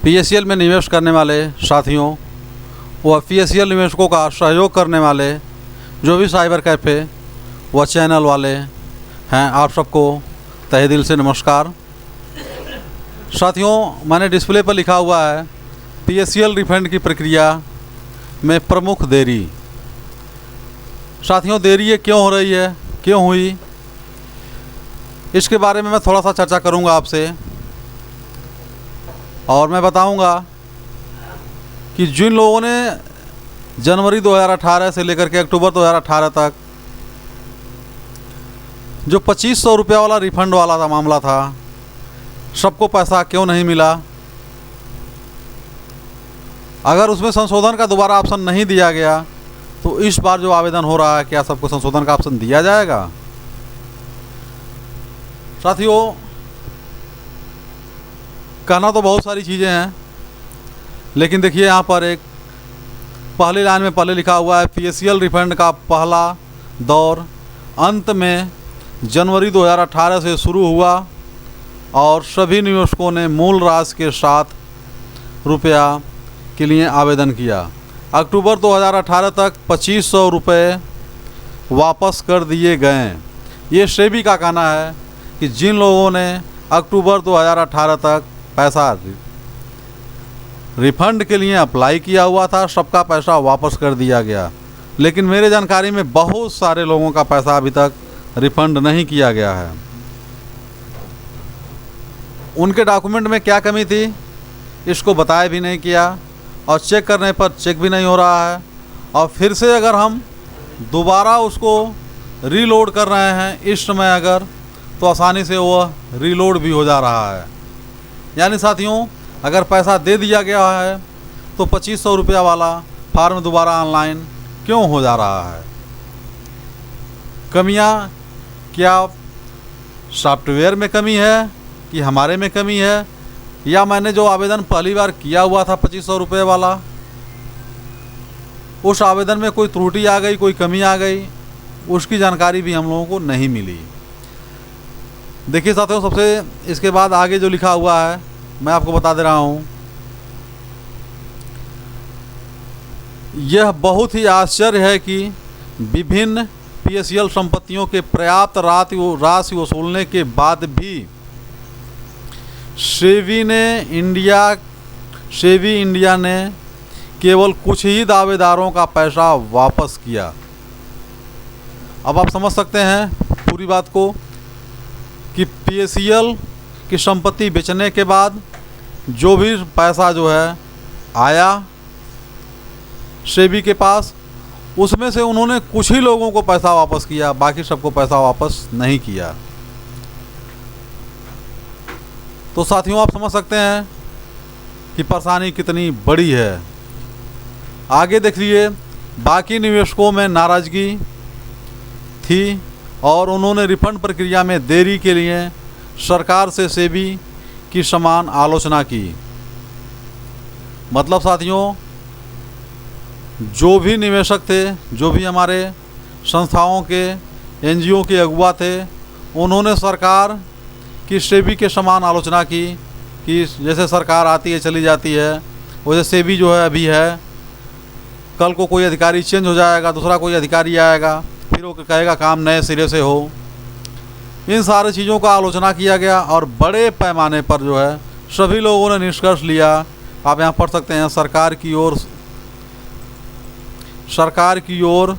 पीएससीएल में निवेश करने वाले साथियों व पीएससीएल निवेशकों का सहयोग करने वाले जो भी साइबर कैफ़े व चैनल वाले हैं, आप सबको तहे दिल से नमस्कार। साथियों, मैंने डिस्प्ले पर लिखा हुआ है पीएससीएल रिफंड की प्रक्रिया में प्रमुख देरी। साथियों, देरी ये क्यों हो रही है, क्यों हुई, इसके बारे में मैं थोड़ा सा चर्चा करूंगा आपसे और मैं बताऊंगा कि जिन लोगों ने जनवरी 2018 से लेकर के अक्टूबर 2018 तक जो 2500 रुपये वाला रिफ़ंड वाला था मामला था, सबको पैसा क्यों नहीं मिला। अगर उसमें संशोधन का दोबारा ऑप्शन नहीं दिया गया तो इस बार जो आवेदन हो रहा है, क्या सबको संशोधन का ऑप्शन दिया जाएगा। साथियों, कहना तो बहुत सारी चीज़ें हैं, लेकिन देखिए यहाँ पर एक पहली लाइन में पहले लिखा हुआ है पीएससीएल रिफंड का पहला दौर अंत में जनवरी 2018 से शुरू हुआ और सभी निवेशकों ने मूल राशि के साथ रुपया के लिए आवेदन किया। अक्टूबर 2018 तक 2500 रुपये वापस कर दिए गए। ये सेबी का कहना है कि जिन लोगों ने अक्टूबर 2018 तक पैसा रिफ़ंड के लिए अप्लाई किया हुआ था, सबका पैसा वापस कर दिया गया। लेकिन मेरे जानकारी में बहुत सारे लोगों का पैसा अभी तक रिफ़ंड नहीं किया गया है। उनके डॉक्यूमेंट में क्या कमी थी, इसको बताया भी नहीं किया और चेक करने पर चेक भी नहीं हो रहा है। और फिर से अगर हम दोबारा उसको रीलोड कर रहे हैं इस समय अगर, तो आसानी से वह रीलोड भी हो जा रहा है। यानी साथियों, अगर पैसा दे दिया गया है तो 2500 रुपया वाला फार्म दोबारा ऑनलाइन क्यों हो जा रहा है। कमियां क्या सॉफ्टवेयर में कमी है कि हमारे में कमी है, या मैंने जो आवेदन पहली बार किया हुआ था 2500 रुपये वाला, उस आवेदन में कोई त्रुटि आ गई, कोई कमी आ गई, उसकी जानकारी भी हम लोगों को नहीं मिली। देखिए साथियों, सबसे इसके बाद आगे जो लिखा हुआ है मैं आपको बता दे रहा हूँ। यह बहुत ही आश्चर्य है कि विभिन्न पीएससीएल संपत्तियों के पर्याप्त राशि वसूलने के बाद भी सेबी इंडिया ने केवल कुछ ही दावेदारों का पैसा वापस किया। अब आप समझ सकते हैं पूरी बात को कि पीएससीएल की संपत्ति बेचने के बाद जो भी पैसा जो है आया सेबी के पास, उसमें से उन्होंने कुछ ही लोगों को पैसा वापस किया, बाकी सबको पैसा वापस नहीं किया। तो साथियों, आप समझ सकते हैं कि परेशानी कितनी बड़ी है। आगे देखिए, बाकी निवेशकों में नाराज़गी थी और उन्होंने रिफंड प्रक्रिया में देरी के लिए सरकार से सेबी की समान आलोचना की। मतलब साथियों, जो भी निवेशक थे, जो भी हमारे संस्थाओं के एनजीओ के अगुवा थे, उन्होंने सरकार की सेबी के समान आलोचना की कि जैसे सरकार आती है चली जाती है, वैसे सेबी जो है अभी है, कल को कोई अधिकारी चेंज हो जाएगा, दूसरा कोई अधिकारी आएगा, फिर वो कहेगा काम नए सिरे से हो। इन सारी चीज़ों का आलोचना किया गया और बड़े पैमाने पर जो है सभी लोगों ने निष्कर्ष लिया। आप यहाँ पढ़ सकते हैं, सरकार की ओर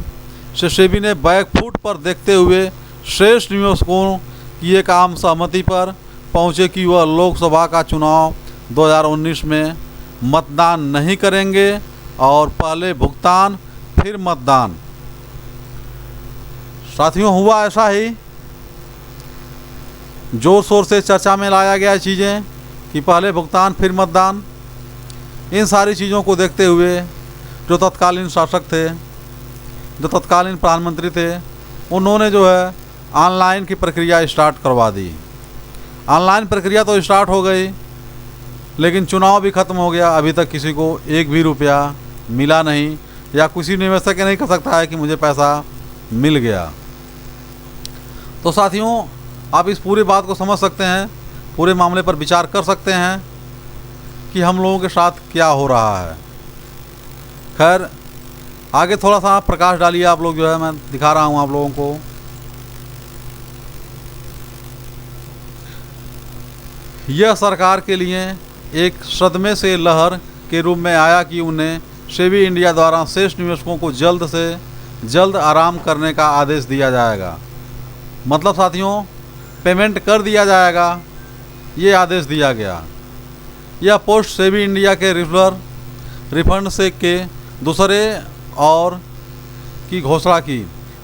से सेबी ने बैकफुट पर देखते हुए श्रेष्ठ निवेशकों की एक आम सहमति पर पहुँचे कि वह लोकसभा का चुनाव 2019 में मतदान नहीं करेंगे और पहले भुगतान फिर मतदान। साथियों, हुआ ऐसा ही, जोर शोर से चर्चा में लाया गया चीज़ें कि पहले भुगतान फिर मतदान। इन सारी चीज़ों को देखते हुए जो तत्कालीन शासक थे, जो तत्कालीन प्रधानमंत्री थे, उन्होंने जो है ऑनलाइन की प्रक्रिया स्टार्ट करवा दी। ऑनलाइन प्रक्रिया तो स्टार्ट हो गई, लेकिन चुनाव भी ख़त्म हो गया, अभी तक किसी को एक भी रुपया मिला नहीं, या किसी निवेशक ये नहीं कह सकता है कि मुझे पैसा मिल गया। तो साथियों, आप इस पूरी बात को समझ सकते हैं, पूरे मामले पर विचार कर सकते हैं कि हम लोगों के साथ क्या हो रहा है। खैर आगे थोड़ा सा प्रकाश डालिए आप लोग, जो है मैं दिखा रहा हूँ आप लोगों को। यह सरकार के लिए एक सदमे से लहर के रूप में आया कि उन्हें सेबी इंडिया द्वारा शेष निवेशकों को जल्द से जल्द आराम करने का आदेश दिया जाएगा। मतलब साथियों, पेमेंट कर दिया जाएगा, ये आदेश दिया गया। यह पोस्ट सेबी इंडिया के रेगुलर रिफंड से के दूसरे और की घोषणा की।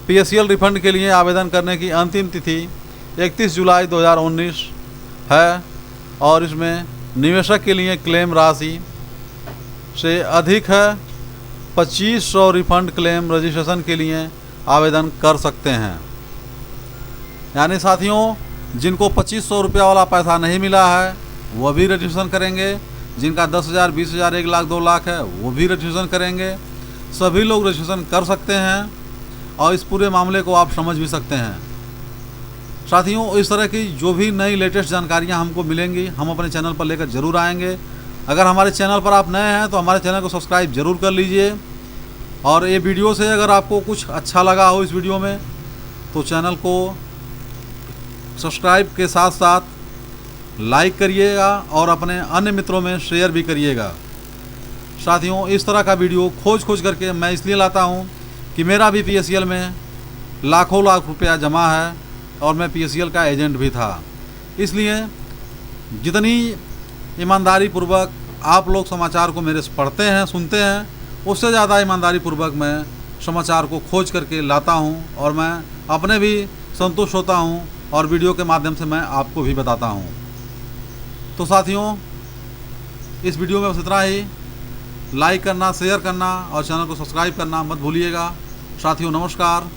पीएससीएल रिफंड के लिए आवेदन करने की अंतिम तिथि 31 जुलाई 2019 है और इसमें निवेशक के लिए क्लेम राशि से अधिक है 2500 रिफंड क्लेम रजिस्ट्रेशन के लिए आवेदन कर सकते हैं। यानी साथियों, जिनको 2500 रुपया वाला पैसा नहीं मिला है वो भी रजिस्ट्रेशन करेंगे, जिनका 10,000, 20,000, 1 लाख, 2 लाख है वो भी रजिस्ट्रेशन करेंगे। सभी लोग रजिस्ट्रेशन कर सकते हैं और इस पूरे मामले को आप समझ भी सकते हैं। साथियों, इस तरह की जो भी नई लेटेस्ट जानकारियां हमको मिलेंगी हम अपने चैनल पर लेकर ज़रूर आएंगे। अगर हमारे चैनल पर आप नए हैं तो हमारे चैनल को सब्सक्राइब ज़रूर कर लीजिए। और ये वीडियो से अगर आपको कुछ अच्छा लगा हो इस वीडियो में तो चैनल को सब्सक्राइब के साथ साथ लाइक करिएगा और अपने अन्य मित्रों में शेयर भी करिएगा। साथियों, इस तरह का वीडियो खोज करके मैं इसलिए लाता हूं कि मेरा भी पीएससीएल में लाखों लाख रुपया जमा है और मैं पीएससीएल का एजेंट भी था। इसलिए जितनी ईमानदारी पूर्वक आप लोग समाचार को मेरे से पढ़ते हैं, सुनते हैं, उससे ज़्यादा ईमानदारी पूर्वक मैं समाचार को खोज करके लाता हूं और मैं अपने भी संतुष्ट होता हूं और वीडियो के माध्यम से मैं आपको भी बताता हूं। तो साथियों, इस वीडियो में बस इतना ही। लाइक करना, शेयर करना और चैनल को सब्सक्राइब करना मत भूलिएगा। साथियों नमस्कार।